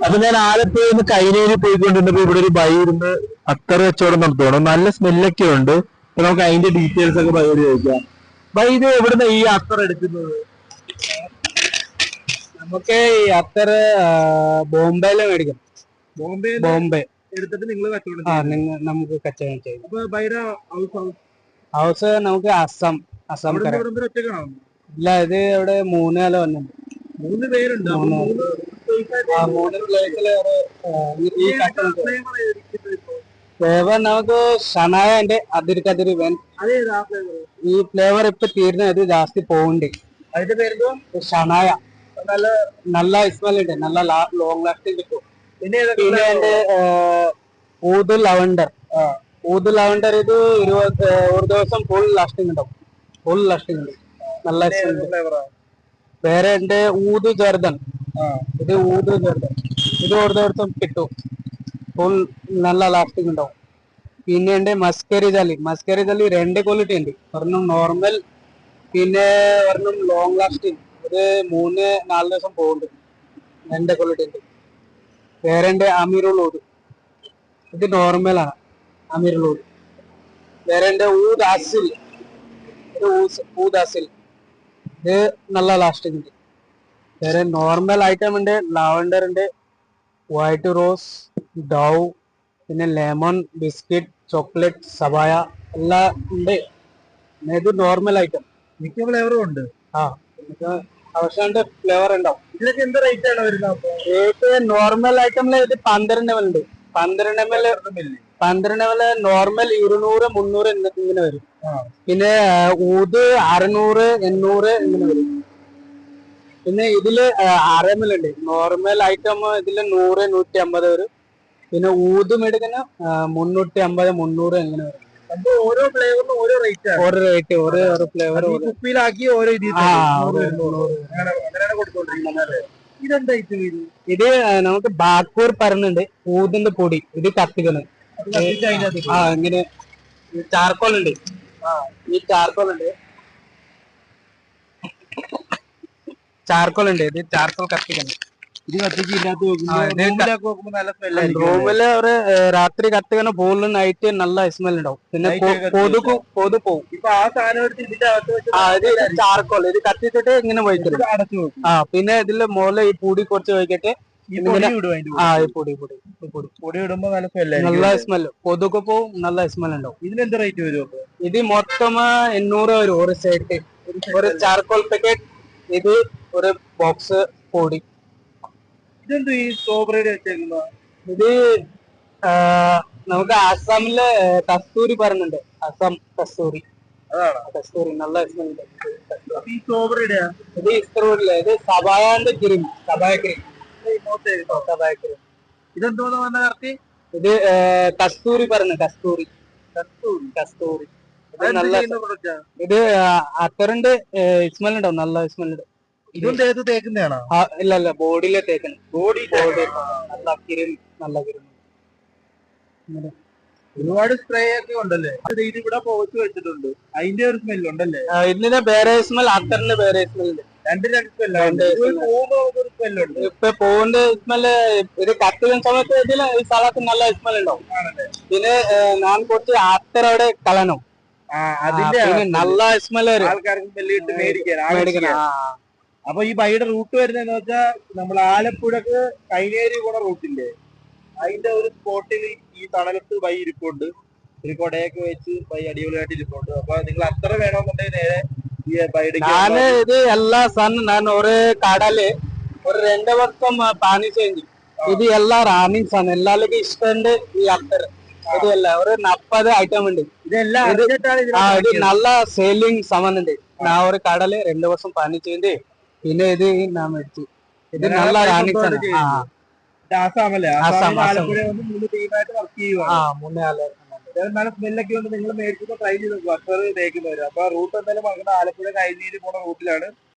അപ്പൊ ഞാൻ ആലപ്പുഴയിൽ നിന്ന് കൈനേരി പോയിക്കൊണ്ടിരുന്നപ്പോ ഇവിടെ ഒരു ബൈ ഇരുന്ന് അത്തർ കച്ചവടം നടത്തുവാണ്. നല്ല സ്മെല്ലൊക്കെ ഉണ്ട്. അപ്പൊ നമുക്ക് അതിന്റെ ഡീറ്റെയിൽസ് ഒക്കെ ബൈയോട് ചോദിക്കാം. ബൈ, ഇത് എവിടുന്ന ഈ അത്തർ എടുക്കുന്നത്? നമുക്ക് ഈ അത്തർ ബോംബെയില് മേടിക്കും. ബോംബെ എടുത്തിട്ട് നിങ്ങൾ കച്ചവടം നമുക്ക് കച്ചവടം ചെയ്യും. അപ്പൊ ബൈയുടെ ഹൗസ് നമുക്ക് അസം ഇല്ല, ഇത് ഇവിടെ 3 നില വന്നിട്ടുണ്ട്. 3 പേരുണ്ട്. മൂന്ന് പ്ലേസില് ഫ്ലേവർ നമുക്ക് ഷനായന്റെ അതിരി വെൻ ഈ ഫ്ലേവർ ഇപ്പൊ തീർന്നത് ജാസ്തി പോവുണ്ട്. അതിന്റെ പേര് ഷനായ. നല്ല സ്മെൽ ഉണ്ട്, നല്ല ലോങ് ലാസ്റ്റിംഗ് കിട്ടും. പിന്നെ എന്റെ ഊത് ലവണ്ടർ. ഊത് ലവണ്ടർ ഇത് 1 ദിവസം ഫുൾ ലാസ്റ്റിംഗ് ഉണ്ടാവും. ഫുൾ ലാസ്റ്റിംഗ് ഉണ്ട്, നല്ല സ്മെൽ. വേറെ എന്റെ ഊത് ജർദൻ. ഇത് ഊത് ജർദൻ, ഇത് 1 ദിവസം കിട്ടും, ഫുൾ നല്ല ലാസ്റ്റിംഗ് ഉണ്ടാവും. പിന്നെ എന്റെ മസ്കരി ജാലി. 2 ക്വാളിറ്റി ഉണ്ട്. ഒരെണ്ണം നോർമൽ, പിന്നെ ഒരെണ്ണം ലോങ് ലാസ്റ്റിംഗ്. ഇത് 3-4 ദിവസം പോകുന്നുണ്ട്. 2 ക്വാളിറ്റി ഉണ്ട്. വേറെ എന്റെ അമീറുൽ ഊദ്. ഇത് നോർമലാണ്, അമീറുൽ ഊദ്. വേറെ എന്റെ ഊദ് അസിൽ. ഊദ് അസിൽ, ഇത് നല്ല ലാസ്റ്റിംഗ് ഉണ്ട്. വേറെ നോർമൽ ഐറ്റം ഉണ്ട്, ലാവൻഡർ ഉണ്ട്, വൈറ്റ് റോസ്, ഡൗ, പിന്നെ ലെമൺ, ബിസ്ക്കറ്റ്, ചോക്ലേറ്റ്, സബായ എല്ലാം ഉണ്ട്. ഇത് നോർമൽ ഐറ്റം. മിക്ക ഫ്ലേവറും ഉണ്ട്. ആവശ്യമുണ്ട്, ഫ്ലേവർ ഉണ്ടാവും. ഇതിനൊക്കെ എന്ത് റേറ്റ് ആണ് വരുന്നത്? റേറ്റ് നോർമൽ ഐറ്റമില് ഇത് 12 ml ഉണ്ട്. 12 ml നോർമൽ 200, 300 ഇങ്ങനെ വരും. പിന്നെ ഊത് 600, 800 ഇങ്ങനെ വരും. പിന്നെ ഇതില് 6 ml ഉണ്ട്. നോർമൽ ഐറ്റം ഇതില് 100, 150 വരും. പിന്നെ ഊതും എടുക്കുന്ന 350, 300 എങ്ങനെ വരും. ഓരോ ഫ്ലേവറിനും ഓരോ റേറ്റ് ആണ്. ഓരോ റേറ്റ്, ഓരോ ഫ്ലേവർ കുപ്പിയിലാക്കി ഓരോ ഇതെന്താ ഇത് നമുക്ക് ബാക്കൂർ പറയുന്നുണ്ട്. ഊതിന്റെ പൊടി ഇത് കത്തിക്കുന്നത്. ഇങ്ങനെ ചാർക്കോൾ ഉണ്ട്. ഈ ചാർക്കോൾ ഉണ്ട്, ഇത് ചാർക്കോൾ കത്തിക്കുന്നത്. ഇത് കത്തിച്ചില്ലാത്ത റൂമില് ഒരു രാത്രി കത്തിക്കുന്ന ഫുള്ള് നൈറ്റ് നല്ല സ്മെൽ ഉണ്ടാവും. പിന്നെ കൊതു പോവും. ഇപ്പൊ ആ സാധനം ഇതിന്റെ ഇത് ചാർക്കോൾ ഇത് കത്തിച്ചിട്ട് ഇങ്ങനെ വയ്ക്കും. പിന്നെ ഇതില് മുകളിൽ ഈ പൊടി കുറച്ച് വയ്ക്കട്ടെ. ഈ പൊടി ഇടുമ്പോ നല്ല സ്മെല്, കൊതുക് പോവും, നല്ല സ്മെൽ ഉണ്ടാവും. ഇതിനെന്ത് റേറ്റ് വരും? ഇത് മൊത്തം 800 വരും ഒരു സെറ്റ്. ഒരു ചാർക്കോൾ പാക്കറ്റ്, ഇത് ഒരു ബോക്സ് പൊടി. ഇതെന്ത് ഈ സ്ട്രോബെറിയുടെ വെച്ചേക്കുന്ന? ഇത് നമുക്ക് ആസാമിലെ കസ്തൂരി പറയുന്നുണ്ട്. ആസാം കസ്തൂരി. കസ്തൂരി നല്ല സ്മെൽ. ഈ സ്ട്രോബെറിയുടെ ഇത് സ്ട്രോബെറി. ഇത് സബായന്റെ ക്രീം. സബായ ക്രീം. ഇതെന്തോന്ന് പറഞ്ഞ കറക്റ്റ്? ഇത് കസ്തൂരി പറഞ്ഞു. കസ്തൂരി. നല്ല ഇത് അത്തറിന്റെ സ്മെൽ ഉണ്ടാവും, നല്ല സ്മെൽ ഉണ്ട്. ഇതും ദേഹത്ത് തേക്കുന്നതാണോ? ഇല്ല, ബോഡിയിലെ തേക്കണം. ബോഡി നല്ല കിരും. ഒരുപാട് സ്പ്രേ ഒക്കെ ഉണ്ടല്ലേ? ഇത് ഇവിടെ പോസ്റ്റ് വെച്ചിട്ടുണ്ട്, അതിന്റെ ഒരു സ്മെൽ ഉണ്ടല്ലേ? ഇതിന്റെ വേറെ സ്മെൽ, അത്തറിന്റെ വേറെ സ്മെൽ ഉണ്ട്. രണ്ട് സ്മെല്ലുണ്ട്. ഇപ്പൊ പൂവിന്റെ സ്മെല് ഇത് കത്തുന്ന സമയത്ത് ഇതില് ഈ സ്ഥലത്ത് നല്ല സ്മെൽ ഉണ്ടാവും. പിന്നെ ഞാൻ കുറച്ച് അത്തർ അവിടെ കളയണം. നല്ല സ്മെൽ വരും ആൾക്കാർക്ക് മേടിക്കണം. അപ്പൊ ഈ ബൈയുടെ റൂട്ട് വരുന്നതെന്ന് വെച്ചാൽ നമ്മൾ ആലപ്പുഴക്ക് കൈനേരി പോണ റൂട്ടില്ലേ, അതിന്റെ ഒരു സ്പോട്ടിൽ ഈ തണലത്ത് ബൈ ഇരിപ്പുണ്ട്. ഒരു കൊടയൊക്കെ വെച്ച് ബൈ അടിപൊളിയായിട്ട് ഇരിപ്പുണ്ട്. അപ്പൊ നിങ്ങൾ അത്ര വേണമെന്നുണ്ടെങ്കിൽ നേരെ ഞാന് ഇത് എല്ലാ സൺ ഞാൻ ഒരു കടല് ഒരു 2 വർഷം പാനി ചേഞ്ച്. ഇത് എല്ലാ റണ്ണിങ് സൺ എല്ലാവർക്കും ഇഷ്ടമുണ്ട് ഈ അത്തർ. ഇതല്ല ഒരു 40 ഐറ്റം ഉണ്ട്. ഇത് നല്ല സെയിലിംഗ് സാമാൻ ഉണ്ട്. ഞാൻ ഒരു കടല് 2 വർഷം പാനി ചേഞ്ച്. പിന്നെ ഇത് ഞാൻ മേടിച്ചു. ഇത് നല്ല റണ്ണിങ് സൺ. സ്മെല്ലൊക്കെ ഉണ്ട്. നിങ്ങൾ മേടിച്ചപ്പോ ട്രൈ ചെയ്ത് നോക്കുക. അത്തർ തേക്കുന്നവര്. അപ്പൊ റൂട്ട് എന്തായാലും ആലപ്പുഴ കൈനീര് പോണ റൂട്ടിലാണ്.